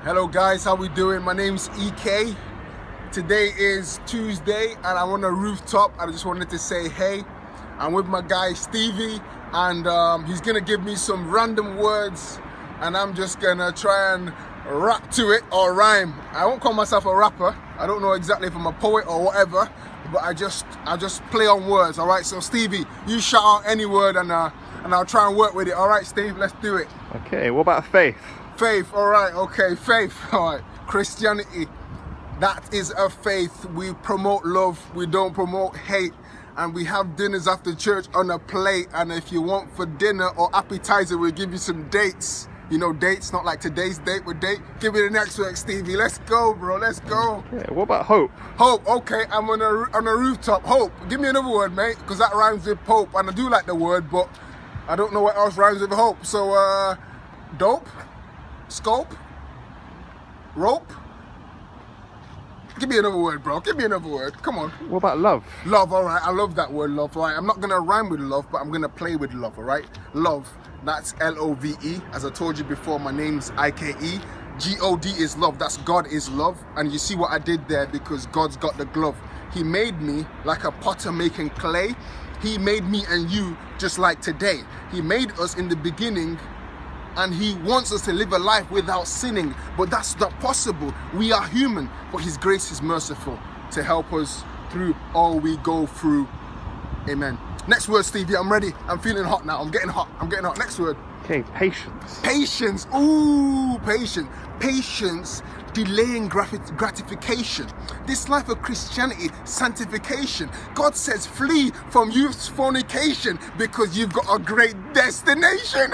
Hello guys, how we doing? My name's Ike. Today is Tuesday and I'm on a rooftop. I just wanted to say hey. I'm with my guy Stevie and he's gonna give me some random words and I'm just gonna try and rap to it or rhyme. I won't call myself a rapper. I don't know exactly if I'm a poet or whatever, but I just play on words, all right? So Stevie, you shout out any word and I'll try and work with it. All right, Steve, let's do it. Okay, what about faith? Faith, all right, okay, faith, all right. Christianity, that is a faith. We promote love, we don't promote hate, and we have dinners after church on a plate, and if you want for dinner or appetizer, we'll give you some dates. You know, dates, not like today's date with date. Give me the next work, Stevie. Let's go, bro, let's go. Okay, what about hope? Hope, okay, I'm on a rooftop. Hope, give me another word, mate, because that rhymes with Pope, and I do like the word, but I don't know what else rhymes with hope. So, dope. Scope, rope. Give me another word, bro. Give me another word. Come on. What about love? Love, all right. I love that word, love. All right. I'm not gonna rhyme with love, but I'm gonna play with love. All right. Love. That's L-O-V-E. As I told you before, my name's I-K-E. G-O-D is love. That's God is love. And you see what I did there because God's got the glove. He made me like a potter making clay. He made me and you just like today. He made us in the beginning. And he wants us to live a life without sinning, but that's not possible. We are human, but his grace is merciful to help us through all we go through. Amen. Next word, Stevie, I'm ready. I'm feeling hot now. I'm getting hot. Next word. Okay, patience. Patience. Ooh, patience. Patience, delaying gratification. This life of Christianity, sanctification. God says flee from youth's fornication because you've got a great destination.